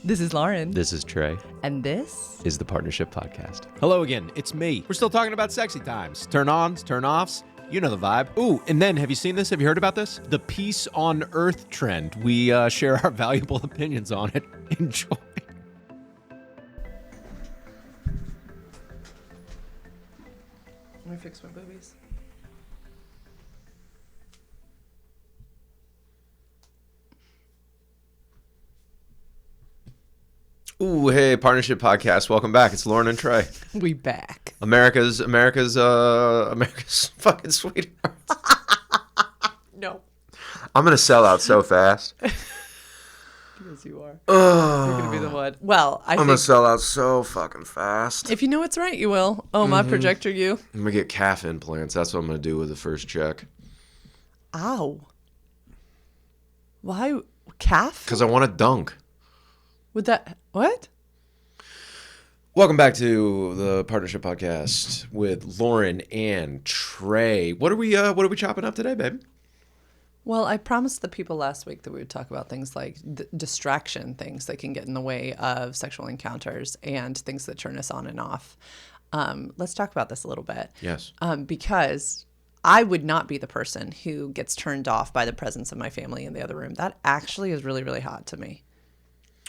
This is Lauren. This is Trey. And this is the Partnership Podcast. Hello again, it's me. We're still talking about sexy times. Turn-ons, turn-offs. You know the vibe. Ooh, and then, have you seen this? Have you heard about this? The Peace on Earth trend. We share our valuable opinions on it. Enjoy. Let me fix my boobies. Ooh, hey, Partnership Podcast. Welcome back. It's Lauren and Trey. We back. America's fucking sweethearts. No. I'm gonna sell out so fast. Yes, you are. You're gonna be the one. Well, I'm gonna sell out so fucking fast. If you know what's right, you will. Oh, my projector, you. I'm gonna get calf implants. That's what I'm gonna do with the first check. Ow. Why calf? Because I want to dunk. Would that what? Welcome back to the Partnership Podcast with Lauren and Trey. What are we chopping up today, babe? Well, I promised the people last week that we would talk about things like distraction, things that can get in the way of sexual encounters and things that turn us on and off. Let's talk about this a little bit. Yes. Because I would not be the person who gets turned off by the presence of my family in the other room. That actually is really, really hot to me.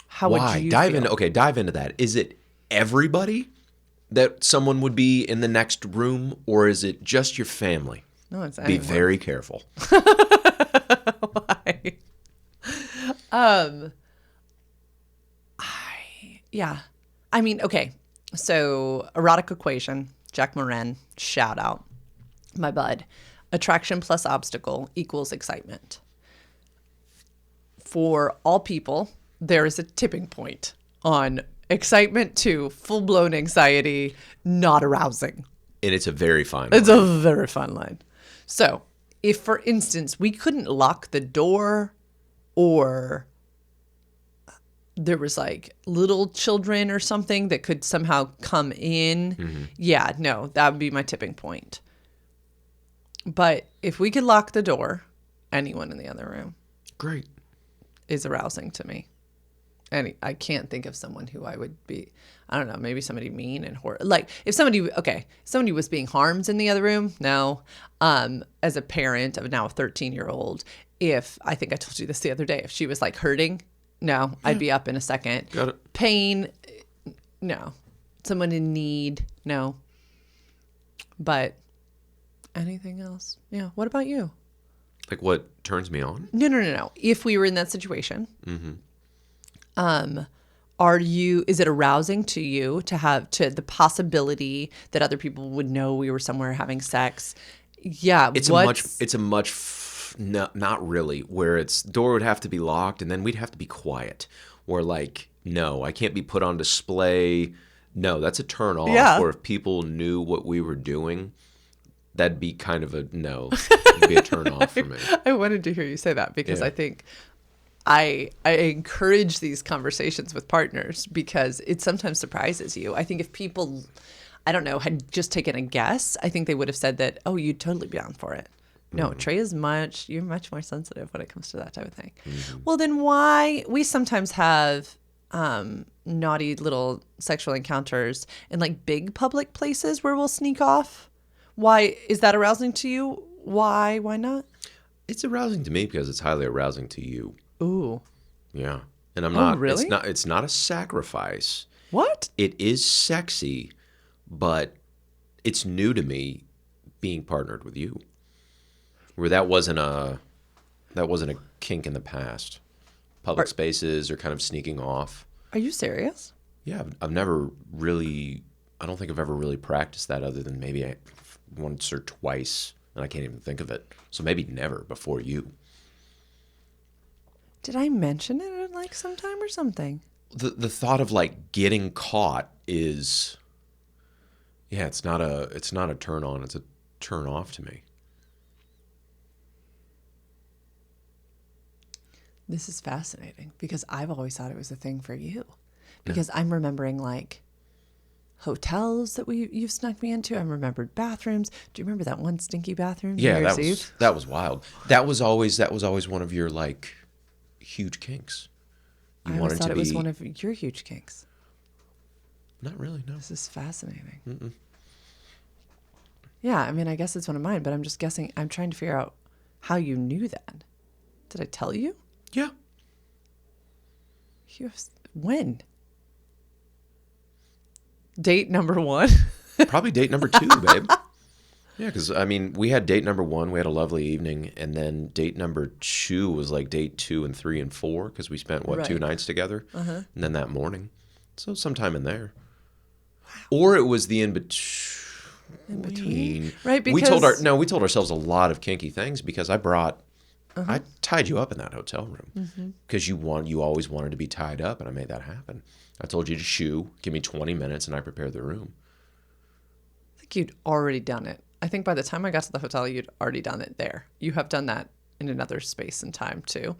How Why? would you dive feel? into that. Is it everybody that someone would be in the next room, or is it just your family? No, it's Be anyone. very careful. Why? I mean, okay. So, erotic equation, Jack Moran, shout out, my bud. Attraction plus obstacle equals excitement. For all people, there is a tipping point on excitement to full-blown anxiety, not arousing. And it's a very fine It's line. a very fine line. So, if, for instance, we couldn't lock the door or there was like little children or something that could somehow come in, yeah, no, that would be my tipping point. But if we could lock the door, anyone in the other room Great. is arousing to me. And I can't think of someone who I would be, I don't know, maybe somebody mean and horrible. Like if somebody was being harmed in the other room, no. As a parent of now a 13-year-old, if, I think I told you this the other day, if she was like hurting, no, I'd be up in a second. Got it. Pain, no. Someone in need, no. But anything else? Yeah. What about you? Like what turns me on? No. If we were in that situation, is it arousing to you to have the possibility that other people would know we were somewhere having sex? Yeah. Not really, where door would have to be locked and then we'd have to be quiet. Or like, no, I can't be put on display. No, that's a turn off. Yeah. Or if people knew what we were doing, that'd be kind of a no. It'd be a turn off for me. I wanted to hear you say that because I think I encourage these conversations with partners because it sometimes surprises you. I think if people, I don't know, had just taken a guess, I think they would have said that, oh, you'd totally be down for it. No, Trey you're much more sensitive when it comes to that type of thing. Well, then why, we sometimes have naughty little sexual encounters in like big public places where we'll sneak off. Why, is that arousing to you? Why not? It's arousing to me because it's highly arousing to you. Ooh. Yeah. And I'm not, really? It's not a sacrifice. What? It is sexy, but it's new to me being partnered with you. Where that wasn't a kink in the past. Public spaces or kind of sneaking off. Are you serious? Yeah, I've never really, I don't think I've ever really practiced that other than maybe once or twice, and I can't even think of it. So maybe never before you. Did I mention it at like sometime or something? The thought of like getting caught is, yeah, it's not a turn on, it's a turn off to me. This is fascinating because I've always thought it was a thing for you. Because I'm remembering like hotels that you've snuck me into. I remembered bathrooms. Do you remember that one stinky bathroom? Yeah, New Year's Eve? that was wild. That was always one of your like huge kinks. I always thought it was one of your huge kinks. Not really, no. This is fascinating. Mm-mm. Yeah, I mean, I guess it's one of mine, but I'm just guessing. I'm trying to figure out how you knew that. Did I tell you? Yeah. When? Date number 1? Probably date number 2, babe. Yeah, because, I mean, we had date number 1. We had a lovely evening. And then date number 2 was like date 2 and 3 and 4 because we spent, what, 2 nights together? Uh-huh. And then that morning. So sometime in there. Wow. Or it was the in-between. Right, because... we told ourselves a lot of kinky things because I tied you up in that hotel room because you always wanted to be tied up, and I made that happen. I told you to shoo, give me 20 minutes, and I prepared the room. I think you'd already done it. I think by the time I got to the hotel, you'd already done it there. You have done that in another space and time too.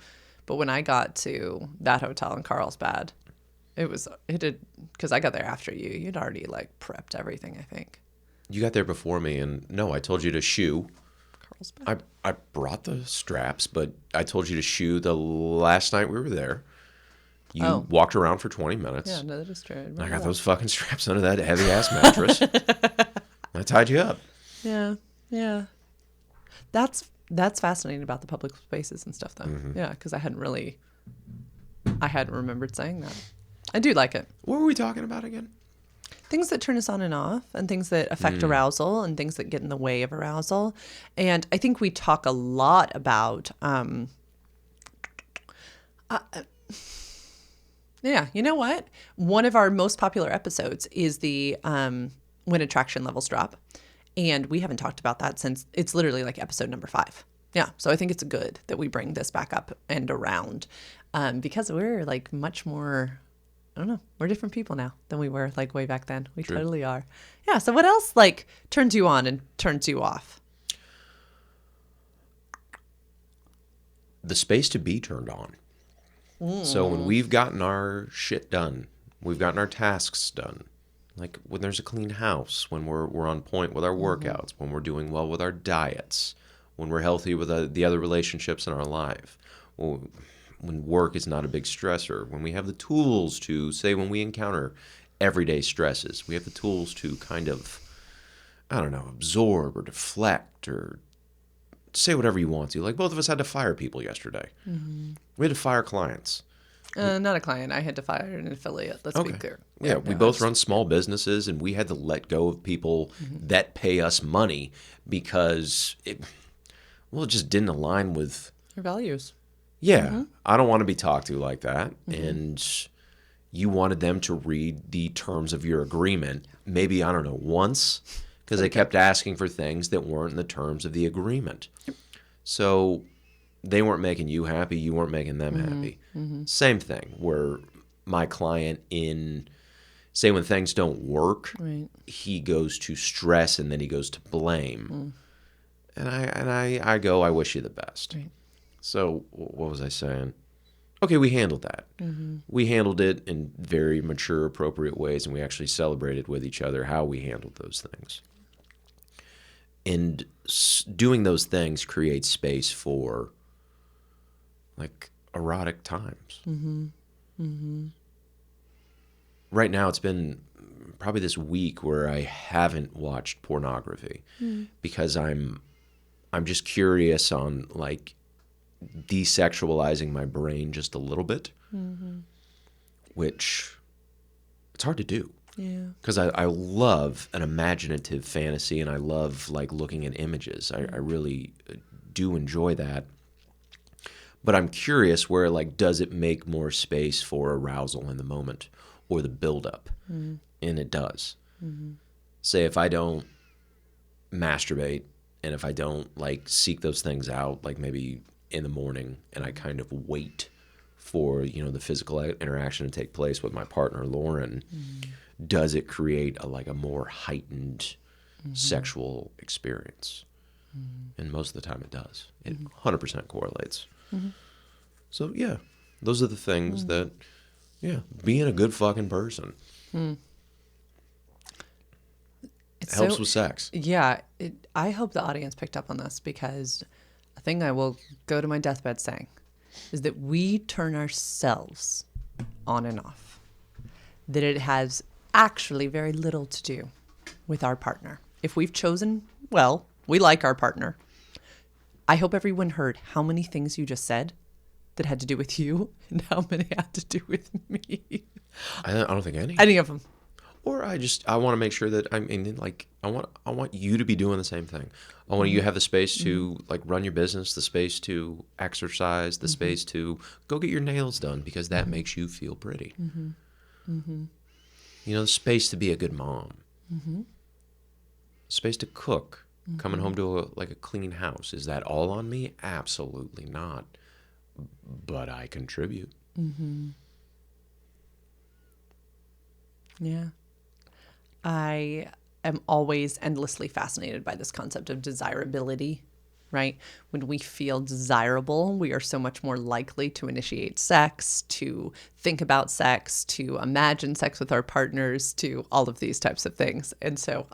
But when I got to that hotel in Carlsbad, because I got there after you. You'd already like prepped everything, I think. You got there before me, and no, I told you to shoo. Carlsbad. I brought the straps, but I told you to shoo the last night we were there. You walked around for 20 minutes. Yeah, no, that is true. I got those fucking straps under that heavy-ass mattress. I tied you up. Yeah, yeah. That's fascinating about the public spaces and stuff, though. Mm-hmm. Yeah, because I hadn't remembered saying that. I do like it. What were we talking about again? Things that turn us on and off, and things that affect arousal, and things that get in the way of arousal. And I think we talk a lot about, yeah, you know what? One of our most popular episodes is the when attraction levels drop. And we haven't talked about that since it's literally like episode number 5. Yeah, so I think it's good that we bring this back up and around because we're like much more... I don't know. We're different people now than we were like way back then. We True. Totally are. Yeah. So what else like turns you on and turns you off? The space to be turned on. So when we've gotten our shit done, we've gotten our tasks done, like when there's a clean house, when we're on point with our workouts, when we're doing well with our diets, when we're healthy with the other relationships in our life, when work is not a big stressor, when we have the tools to, say, when we encounter everyday stresses, we have the tools to kind of, I don't know, absorb or deflect or say whatever you want to. Like both of us had to fire people yesterday. Mm-hmm. We had to fire clients. Not a client. I had to fire an affiliate. Let's be clear. Yeah, we both run small businesses, and we had to let go of people that pay us money because it just didn't align with your values. Yeah, I don't want to be talked to like that. And you wanted them to read the terms of your agreement, maybe, I don't know, once, because they kept asking for things that weren't in the terms of the agreement. So they weren't making you happy, you weren't making them happy. Same thing, where my client say when things don't work, he goes to stress and then he goes to blame. And I go, I wish you the best. Right. So what was I saying? Okay, we handled that. We handled it in very mature, appropriate ways, and we actually celebrated with each other how we handled those things. And doing those things creates space for, like, erotic times. Right now, it's been probably this week where I haven't watched pornography because I'm just curious on, like, desexualizing my brain just a little bit, which it's hard to do. Yeah. Because I love an imaginative fantasy and I love like looking at images. I really do enjoy that. But I'm curious where like does it make more space for arousal in the moment or the buildup? And it does. Say if I don't masturbate and if I don't like seek those things out, like maybe in the morning, and I kind of wait for, the physical interaction to take place with my partner, Lauren, does it create a more heightened sexual experience? And most of the time it does. It 100% correlates. So, yeah, those are the things that, being a good fucking person helps with sex. Yeah, I hope the audience picked up on this because a thing I will go to my deathbed saying is that we turn ourselves on and off, that it has actually very little to do with our partner. If we've chosen, well, we like our partner. I hope everyone heard how many things you just said that had to do with you and how many had to do with me. I don't think any. Any of them. Or I want to make sure that I want you to be doing the same thing. I want you to have the space to like run your business, the space to exercise, the space to go get your nails done because that makes you feel pretty. The space to be a good mom. Space to cook. Coming home to a clean house. Is that all on me? Absolutely not. But I contribute. Yeah. I am always endlessly fascinated by this concept of desirability, right? When we feel desirable, we are so much more likely to initiate sex, to think about sex, to imagine sex with our partners, to all of these types of things. And so,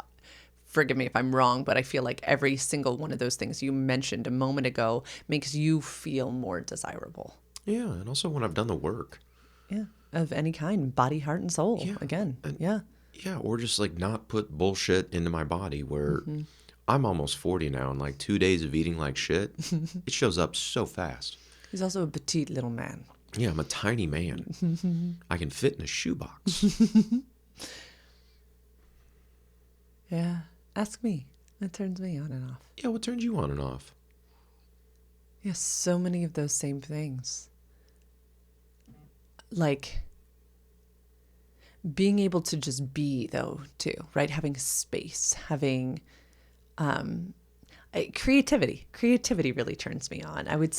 forgive me if I'm wrong, but I feel like every single one of those things you mentioned a moment ago makes you feel more desirable. Yeah, and also when I've done the work. Yeah, of any kind, body, heart, and soul. Yeah. Again, And, yeah. Yeah, or just like not put bullshit into my body where I'm almost 40 now and like 2 days of eating like shit, it shows up so fast. He's also a petite little man. Yeah, I'm a tiny man. I can fit in a shoebox. Yeah, ask me. It turns me on and off. Yeah, what turns you on and off? Yeah, so many of those same things. Like being able to just be, though, too, right? Having space, having creativity. Creativity really turns me on. I would,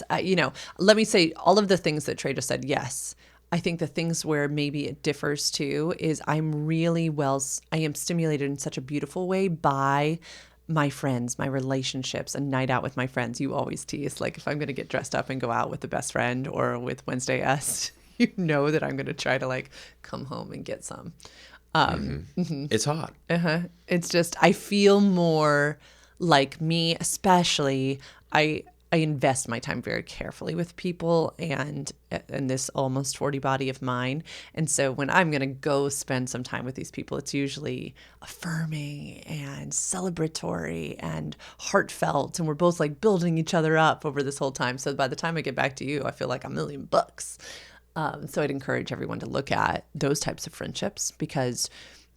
let me say all of the things that Trey just said. Yes. I think the things where maybe it differs too is I am stimulated in such a beautiful way by my friends, my relationships, a night out with my friends. You always tease, like if I'm going to get dressed up and go out with the best friend or with Wednesday S, you know that I'm going to try to like come home and get some. It's hot. It's just, I feel more like me, especially I invest my time very carefully with people and in this almost 40 body of mine. And so when I'm going to go spend some time with these people, it's usually affirming and celebratory and heartfelt. And we're both like building each other up over this whole time. So by the time I get back to you, I feel like $1,000,000. So I'd encourage everyone to look at those types of friendships because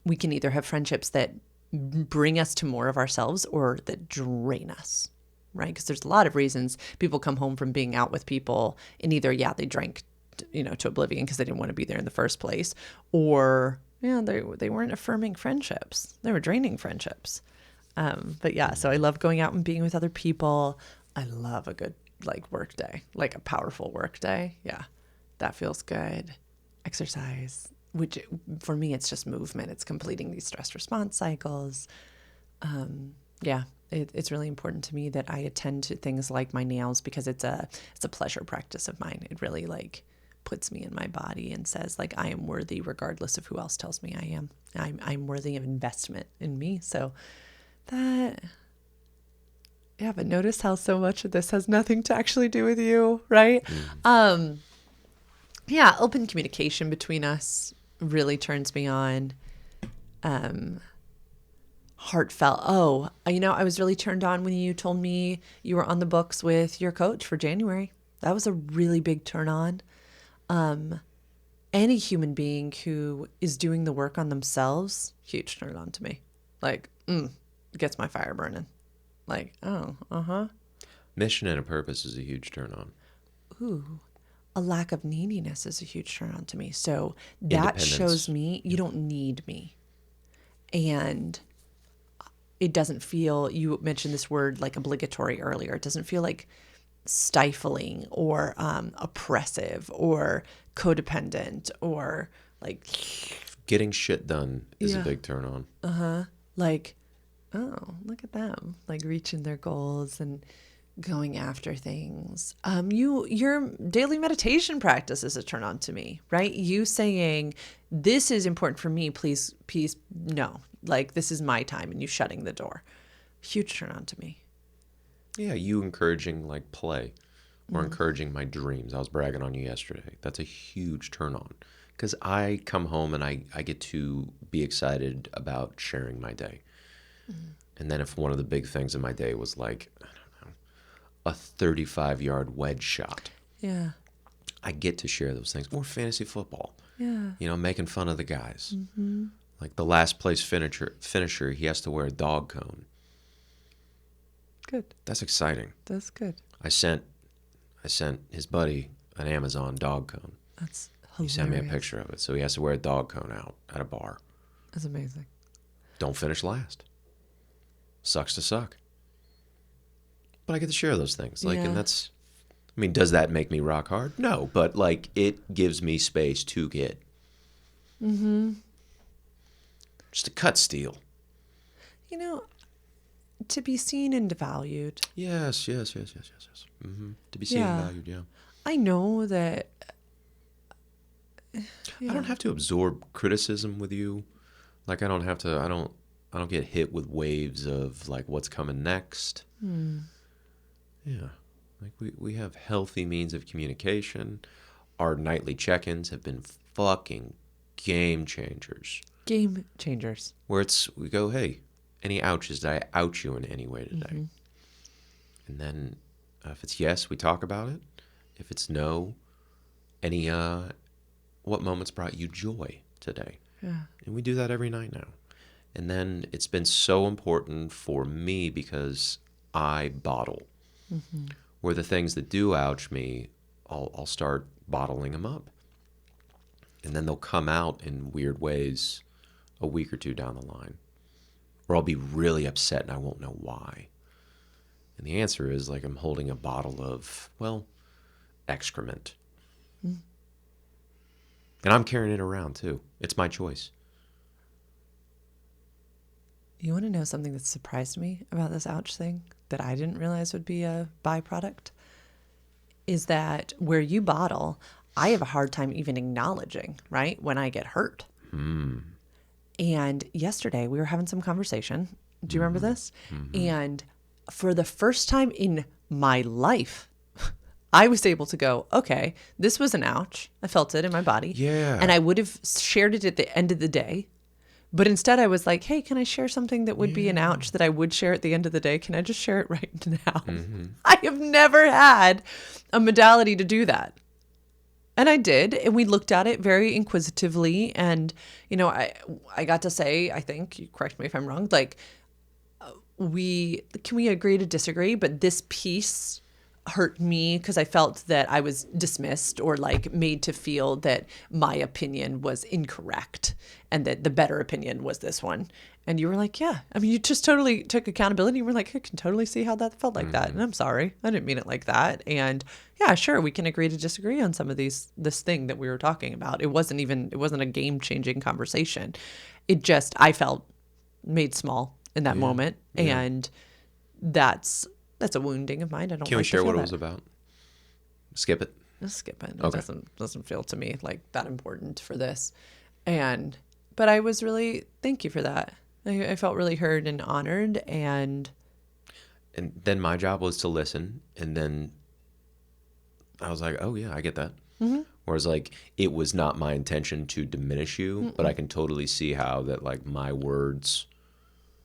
we can either have friendships that bring us to more of ourselves or that drain us. Right? Because there's a lot of reasons people come home from being out with people and either, they drank, to oblivion because they didn't want to be there in the first place, or, they weren't affirming friendships. They were draining friendships. But yeah, so I love going out and being with other people. I love a good, work day, a powerful work day. Yeah, that feels good. Exercise, which for me, it's just movement. It's completing these stress response cycles. It's really important to me that I attend to things like my nails because it's a pleasure practice of mine. It really puts me in my body and says I am worthy regardless of who else tells me I am. I'm worthy of investment in me. So that, but notice how so much of this has nothing to actually do with you, right? Open communication between us really turns me on. Heartfelt. I was really turned on when you told me you were on the books with your coach for January. That was a really big turn on. Any human being who is doing the work on themselves, huge turn on to me. Gets my fire burning. Mission and a purpose is a huge turn on. Ooh, a lack of neediness is a huge turn on to me. So that shows me you don't need me. And it doesn't feel, you mentioned this word obligatory earlier. It doesn't feel stifling or oppressive or codependent or getting shit done is a big turn on. Look at them reaching their goals and going after things. Your daily meditation practice is a turn on to me, right? You saying this is important for me, please no. This is my time and you shutting the door. Huge turn on to me. Yeah, you encouraging play or encouraging my dreams. I was bragging on you yesterday. That's a huge turn on. Because I come home and I get to be excited about sharing my day. And then if one of the big things in my day was like, I don't know, a 35-yard wedge shot, Yeah. I get to share those things. Or fantasy football, Yeah. making fun of the guys. Like the last place finisher, he has to wear a dog cone. Good. That's exciting. That's good. I sent his buddy an Amazon dog cone. That's He hilarious. sent me a picture of it. So he has to wear a dog cone out at a bar. That's amazing. Don't finish last. Sucks to suck. But I get to share those things. Like, Yeah. and that's, I mean, does that make me rock hard? No, but like it gives me space to get. Just a cut steal. To be seen and valued. Yes. To be seen and valued, yeah. I know that. I don't have to absorb criticism with you. Like I don't get hit with waves of like what's coming next. Yeah. Like we have healthy means of communication. Our nightly check-ins have been fucking game changers. Game changers. Where we go, hey, any ouches? Did I out you in any way today? And then if it's yes, we talk about it. If it's no, what moments brought you joy today? Yeah. And we do that every night now. And then it's been so important for me because I bottle. Where the things that do ouch me, I'll start bottling them up. And then they'll come out in weird ways a week or two down the line. Or I'll be really upset and I won't know why. And the answer is like I'm holding a bottle of, excrement. And I'm carrying it around too. It's my choice. You want to know something that surprised me about this ouch thing that I didn't realize would be a byproduct? Is that where you bottle, I have a hard time even acknowledging, right, when I get hurt. And yesterday we were having some conversation. Do you remember this? And for the first time in my life, I was able to go, okay, this was an ouch. I felt it in my body. Yeah. And I would have shared it at the end of the day. But instead I was like, hey, can I share something that would be an ouch that I would share at the end of the day? Can I just share it right now? I have never had a modality to do that. And I did. And we looked at it very inquisitively. And, I got to say, I think, you correct me if I'm wrong, like, can we agree to disagree? But this piece hurt me because I felt that I was dismissed or like made to feel that my opinion was incorrect and that the better opinion was this one. And you were like, yeah, I mean, you just totally took accountability. You were like, I can totally see how that felt like that. And I'm sorry, I didn't mean it like that. And yeah, sure, we can agree to disagree on some of this thing that we were talking about. It wasn't a game changing conversation. It just, I felt made small in that moment. Yeah. And that's a wounding of mine. I don't. Can we share what it was about? Skip it. Just skip it. Okay. It doesn't feel to me like that important for this. But I was really, thank you for that. I felt really heard and honored. And then my job was to listen. And then I was like, oh yeah, I get that. Whereas like, it was not my intention to diminish you, but I can totally see how that like my words,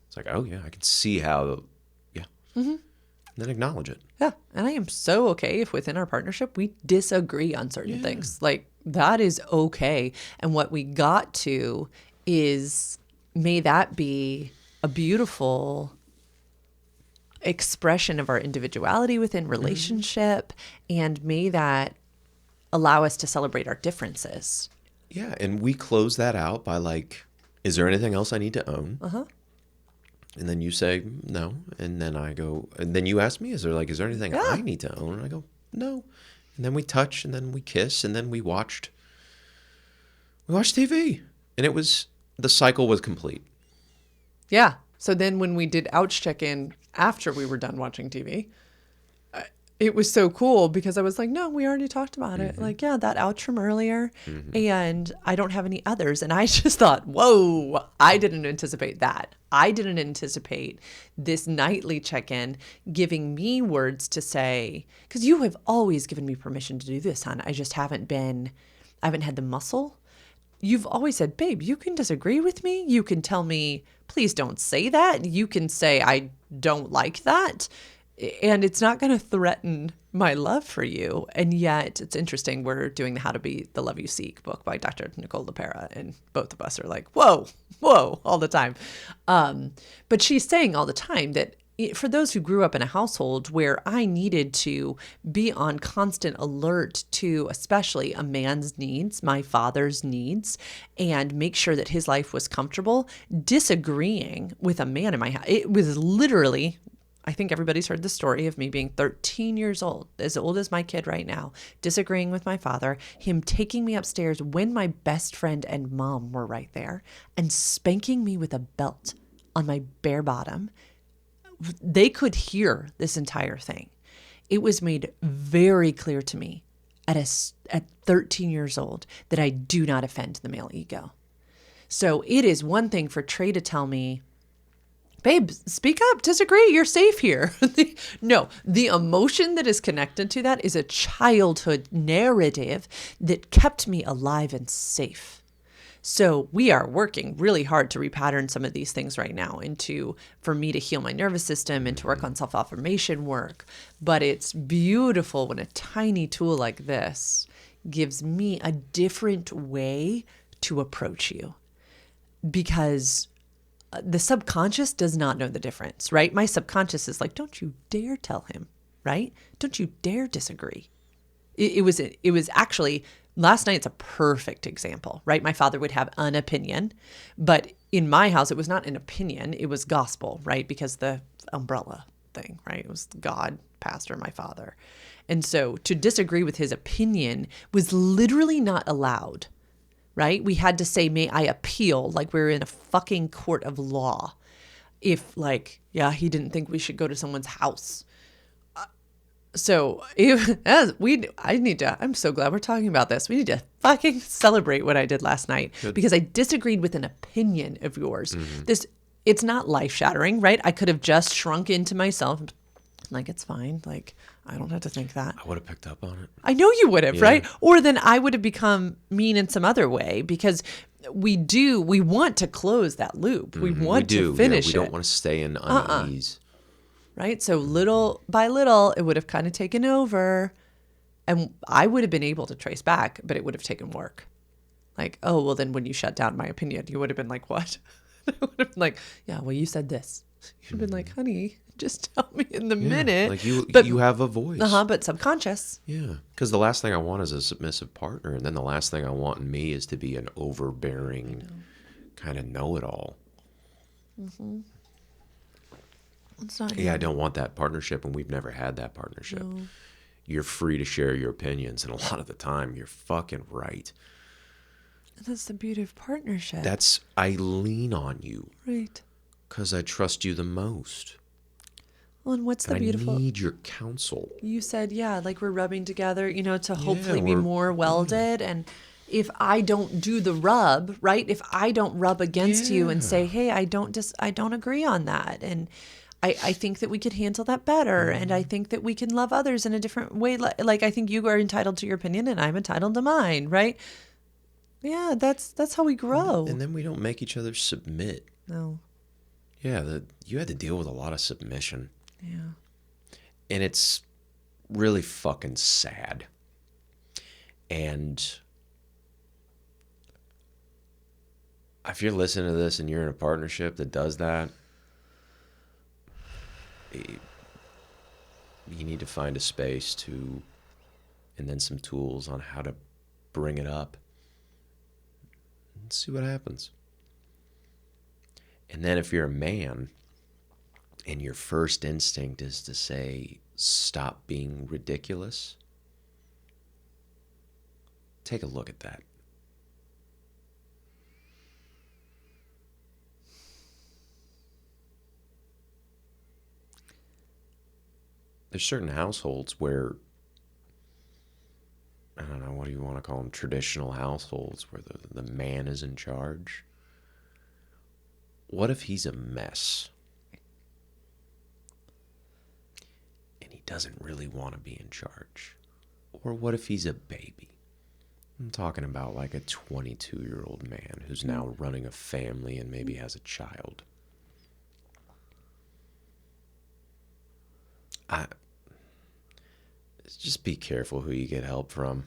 it's like, oh yeah, I can see how, yeah. And then acknowledge it. Yeah. And I am so okay if within our partnership we disagree on certain things. Like that is okay. And what we got to is, may that be a beautiful expression of our individuality within relationship, and may that allow us to celebrate our differences. Yeah. And we close that out by like, is there anything else I need to own? And then you say no, and then I go, and then you ask me, is there anything I need to own? And I go, no. And then we touch, and then we kiss, and then we watched TV, and the cycle was complete. Yeah. So then when we did ouch check-in after we were done watching TV, it was so cool because I was like, no, we already talked about it. Like, yeah, that ouch from earlier, and I don't have any others. And I just thought, whoa, I didn't anticipate that. I didn't anticipate this nightly check-in giving me words to say, because you have always given me permission to do this, hon. I just haven't had the muscle you've always said, babe, you can disagree with me. You can tell me, please don't say that. You can say, I don't like that. And it's not going to threaten my love for you. And yet it's interesting. We're doing the How to Be the Love You Seek book by Dr. Nicole LePera. And both of us are like, whoa, all the time. But she's saying all the time that for those who grew up in a household where I needed to be on constant alert to especially a man's needs, my father's needs, and make sure that his life was comfortable, disagreeing with a man in my house, it was literally, I think everybody's heard the story of me being 13 years old as my kid right now, disagreeing with my father, him taking me upstairs when my best friend and mom were right there, and spanking me with a belt on my bare bottom. They could hear this entire thing. It was made very clear to me at 13 years old that I do not offend the male ego. So it is one thing for Trey to tell me, babe, speak up, disagree, you're safe here. No, the emotion that is connected to that is a childhood narrative that kept me alive and safe. So we are working really hard to repattern some of these things right now for me to heal my nervous system and to work on self-affirmation work. But it's beautiful when a tiny tool like this gives me a different way to approach you, because the subconscious does not know the difference, right? My subconscious is like, don't you dare tell him, right? Don't you dare disagree. It was actually, last night's a perfect example, right? My father would have an opinion, but in my house, it was not an opinion, it was gospel, right? Because the umbrella thing, right? It was God, pastor, my father. And so to disagree with his opinion was literally not allowed, right? We had to say, may I appeal, like we were in a fucking court of law. If he didn't think we should go to someone's house. So I'm so glad we're talking about this. We need to fucking celebrate what I did last night. Good. Because I disagreed with an opinion of yours. Mm-hmm. It's not life shattering, right? I could have just shrunk into myself. Like, it's fine. Like, I don't have to think that. I would have picked up on it. I know you would have, right? Or then I would have become mean in some other way, because we want to close that loop. We want to finish it. We don't want to stay in unease. Right? So little by little, it would have kind of taken over, and I would have been able to trace back, but it would have taken work. Like, oh, well, then when you shut down my opinion, you would have been like, what? I would have been like, yeah, well, you said this. You'd have been like, honey, just tell me in the minute. Like you have a voice. But subconscious. Yeah. Because the last thing I want is a submissive partner. And then the last thing I want in me is to be an overbearing kind of know-it-all. Mm-hmm. It's not I don't want that partnership, and we've never had that partnership. No. You're free to share your opinions, and a lot of the time, you're fucking right. That's the beauty of partnership. I lean on you. Right. Because I trust you the most. Well, and what's the beautiful... I need your counsel. You said, like we're rubbing together, to hopefully be more welded. And if I don't do the rub, right? If I don't rub against you and say, hey, I don't agree on that. And I think that we could handle that better. And I think that we can love others in a different way. Like I think you are entitled to your opinion and I'm entitled to mine, right? Yeah, that's how we grow. And then we don't make each other submit. No. Yeah, you had to deal with a lot of submission. Yeah. And it's really fucking sad. And if you're listening to this and you're in a partnership that does that, you need to find a space and then some tools on how to bring it up and see what happens. And then if you're a man and your first instinct is to say, stop being ridiculous, take a look at that. There's certain households where, I don't know, what do you want to call them? Traditional households where the man is in charge. What if he's a mess? And he doesn't really want to be in charge? Or what if he's a baby? I'm talking about like a 22-year-old man who's now running a family and maybe has a child. Just be careful who you get help from.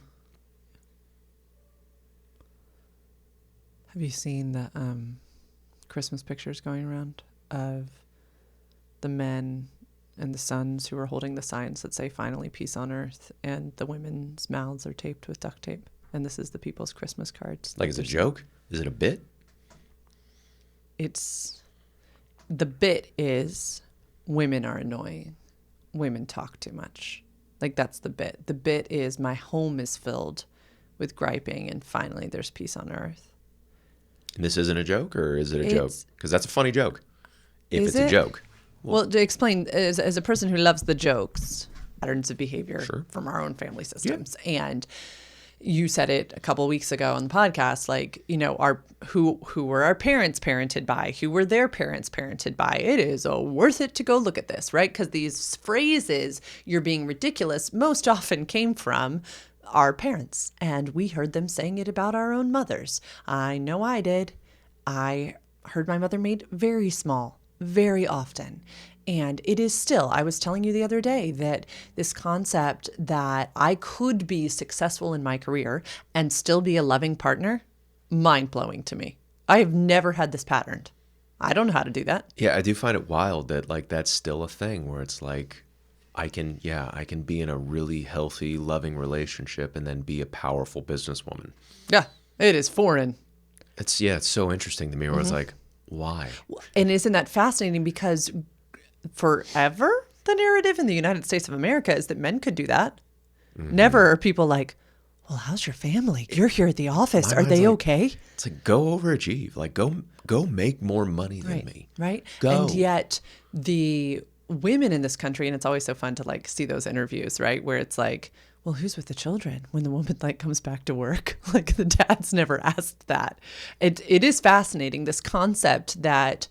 Have you seen the Christmas pictures going around of the men and the sons who are holding the signs that say "Finally, peace on earth," and the women's mouths are taped with duct tape? And this is the people's Christmas cards. Like, is it a joke? Is it a bit? The bit is women are annoying. Women talk too much. Like, that's the bit. The bit is my home is filled with griping and finally there's peace on earth. And this isn't a joke, or is it a joke? Because that's a funny joke. If it's a joke. Well, to explain, as a person who loves the jokes, patterns of behavior from our own family systems, and you said it a couple of weeks ago on the podcast, like, you know, who were our parents parented by, who were their parents parented by. It is worth it to go look at this, right? Because these phrases, "you're being ridiculous," most often came from our parents, and we heard them saying it about our own mothers. I know I did. I heard my mother made very small, very often. And it is still, I was telling you the other day that this concept that I could be successful in my career and still be a loving partner, mind-blowing to me. I have never had this patterned. I don't know how to do that. Yeah, I do find it wild that, like, that's still a thing where it's like, I can be in a really healthy, loving relationship and then be a powerful businesswoman. Yeah, it is foreign. It's so interesting to me where it's like, why? And isn't that fascinating? Because forever the narrative in the United States of America is that men could do that. Never are people like, well, how's your family? You're here at the office. Are they okay? It's like, go overachieve. Like, go make more money than me. Right. Go. And yet the women in this country, and it's always so fun to like see those interviews, right? Where it's like, well, who's with the children when the woman like comes back to work? Like, the dad's never asked that. It is fascinating, this concept that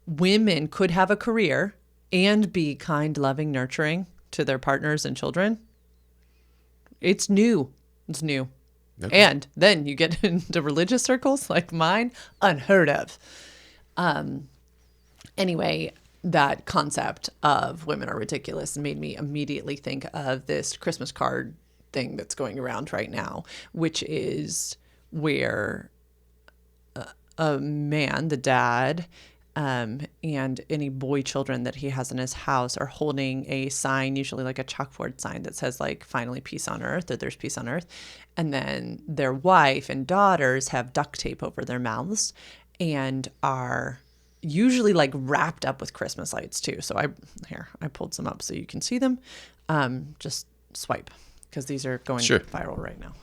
women could have a career and be kind, loving, nurturing to their partners and children. It's new. It's new. Okay. And then you get into religious circles like mine, unheard of. Anyway, that concept of women are ridiculous made me immediately think of this Christmas card thing that's going around right now, which is where a man, the dad, and any boy children that he has in his house are holding a sign, usually like a chalkboard sign that says like, "Finally, peace on earth," or "There's peace on earth." And then their wife and daughters have duct tape over their mouths and are usually like wrapped up with Christmas lights too. So I pulled some up so you can see them. Just swipe, because these are going viral right now.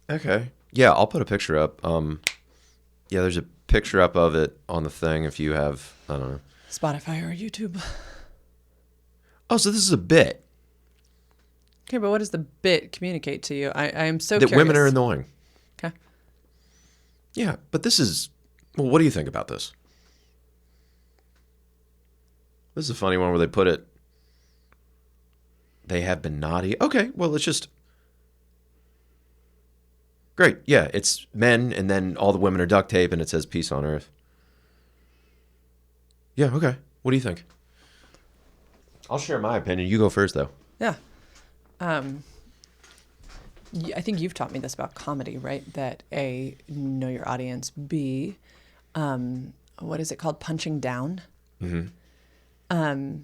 Okay. Yeah, I'll put a picture up. Yeah, there's a picture up of it on the thing if you have, I don't know, Spotify or YouTube. Oh, so this is a bit. Okay, but what does the bit communicate to you? I am so that curious. Women are annoying. Okay. Yeah, but this is, well, what do you think about this? This is a funny one where they put it, "They have been naughty." Okay, well, it's just, great. Yeah, it's men, and then all the women are duct tape, and it says "Peace on Earth." Yeah, okay. What do you think? I'll share my opinion. You go first, though. Yeah. I think you've taught me this about comedy, right? That A, know your audience. B, what is it called? Punching down. Mm-hmm.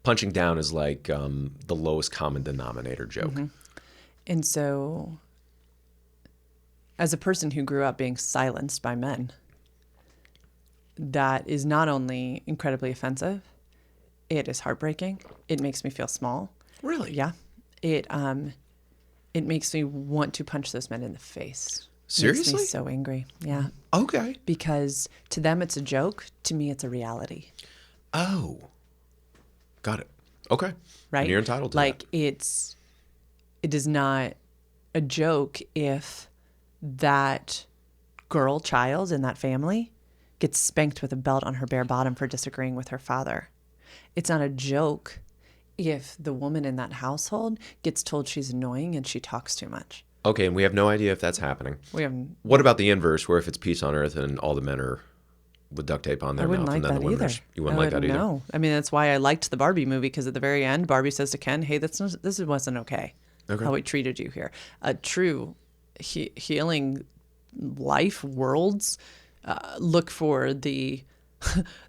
Punching down is like the lowest common denominator joke. Mm-hmm. And so, as a person who grew up being silenced by men, that is not only incredibly offensive, it is heartbreaking. It makes me feel small. Really? Yeah. It makes me want to punch those men in the face. Seriously? Makes me so angry. Yeah. Okay. Because to them it's a joke. To me it's a reality. Oh. Got it. Okay. Right? And you're entitled to like that. it is not a joke if that child in that family gets spanked with a belt on her bare bottom for disagreeing with her father. It's not a joke if the woman in that household gets told she's annoying and she talks too much. Okay, and we have no idea if that's happening. What about the inverse, where if it's peace on earth and all the men are with duct tape on their mouth and then the women you wouldn't like that either? No. I mean, that's why I liked the Barbie movie, because at the very end, Barbie says to Ken, hey, this wasn't okay. How we treated you here. A true healing life worlds look for the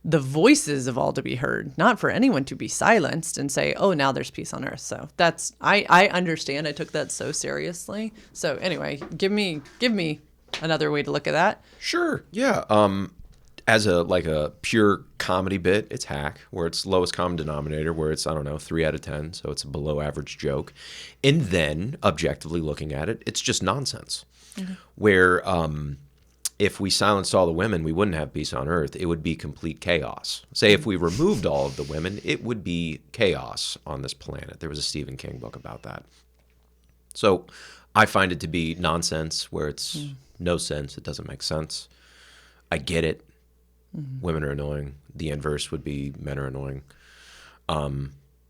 voices of all to be heard, not for anyone to be silenced and say, oh, now there's peace on earth. So that's, I understand. I took that so seriously. So anyway, give me another way to look at that. Sure. Yeah. As a pure comedy bit, it's hack, where it's lowest common denominator, where it's, 3 out of 10. So it's a below average joke. And then objectively looking at it, it's just nonsense. Mm-hmm. Where, if we silenced all the women, we wouldn't have peace on earth. It would be complete chaos. Say if we removed all of the women, it would be chaos on this planet. There was a Stephen King book about that. So I find it to be nonsense, where it's no sense. It doesn't make sense. I get it. Mm-hmm. Women are annoying. The inverse would be men are annoying.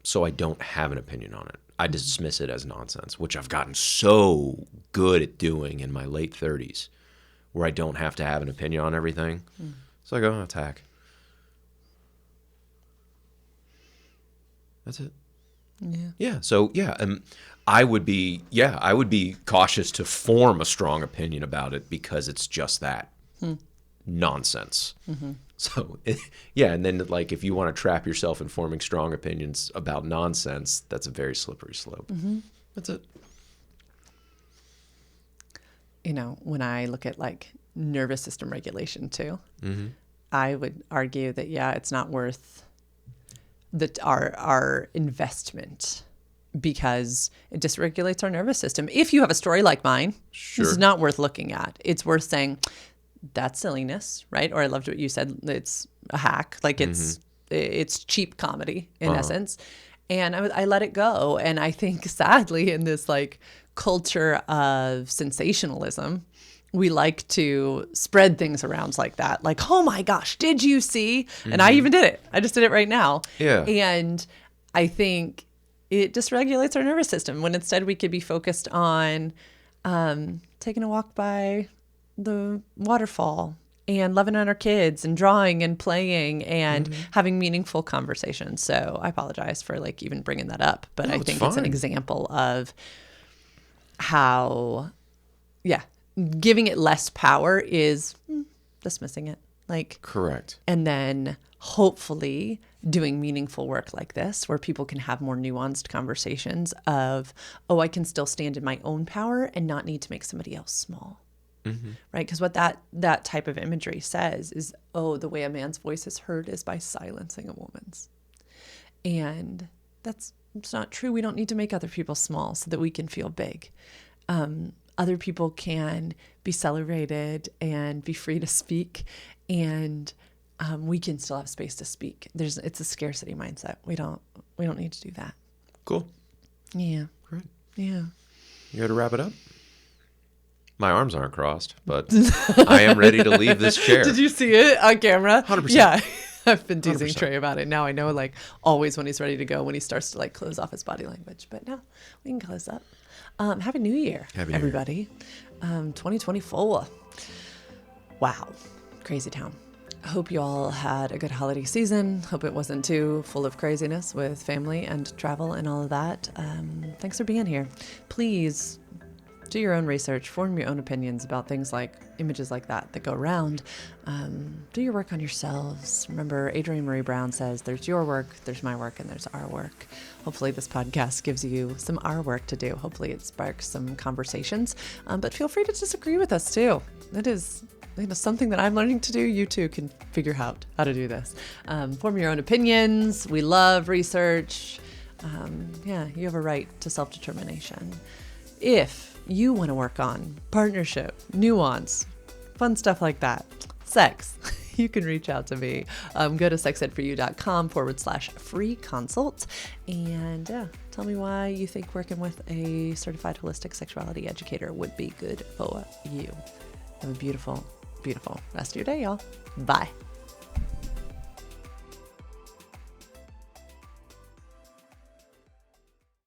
So I don't have an opinion on it. I dismiss it as nonsense, which I've gotten so good at doing in my late 30s. Where I don't have to have an opinion on everything. It's like, oh, attack. That's it. Yeah. Yeah. So I would be cautious to form a strong opinion about it, because it's just that nonsense. Mm-hmm. So and then if you want to trap yourself in forming strong opinions about nonsense, that's a very slippery slope. Mm-hmm. That's it. When I look at nervous system regulation too, I would argue that, it's not worth our investment, because it dysregulates our nervous system. If you have a story like mine, This is not worth looking at. It's worth saying, that's silliness, right? Or I loved what you said, it's a hack. It's cheap comedy in essence. And I let it go. And I think sadly in this culture of sensationalism, we like to spread things around like that. Oh my gosh, did you see? And I even did it. I just did it right now. Yeah. And I think it dysregulates our nervous system, when instead we could be focused on taking a walk by the waterfall and loving on our kids and drawing and playing and having meaningful conversations. So I apologize for even bringing that up, but I think it's an example of how, giving it less power is dismissing it. Correct. And then hopefully doing meaningful work like this, where people can have more nuanced conversations of, oh, I can still stand in my own power and not need to make somebody else small. Mm-hmm. Right? Because what that type of imagery says is, oh, the way a man's voice is heard is by silencing a woman's. And it's not true. We don't need to make other people small so that we can feel big. Other people can be celebrated and be free to speak, and we can still have space to speak. It's a scarcity mindset. We don't need to do that. Cool. Yeah. Great. Yeah. You got to wrap it up? My arms aren't crossed, but I am ready to leave this chair. Did you see it on camera? 100%. Yeah. I've been teasing 100%. Trey about it. Now I know always when he's ready to go, when he starts to close off his body language. But no, we can close up. Happy New Year, everybody. 2024. Wow. Crazy town. Hope you all had a good holiday season. Hope it wasn't too full of craziness with family and travel and all of that. Thanks for being here. Please do your own research, form your own opinions about things like images like that go around. Do your work on yourselves. Remember, Adrienne Marie Brown says, there's your work, there's my work, and there's our work. Hopefully this podcast gives you some our work to do. Hopefully it sparks some conversations. But feel free to disagree with us too. It is something that I'm learning to do. You too can figure out how to do this. Form your own opinions. We love research. You have a right to self-determination. If you want to work on partnership, nuance, fun stuff like that, sex, you can reach out to me. Go to sexedforyou.com/free consult and tell me why you think working with a certified holistic sexuality educator would be good for you. Have a beautiful, beautiful rest of your day, y'all. Bye.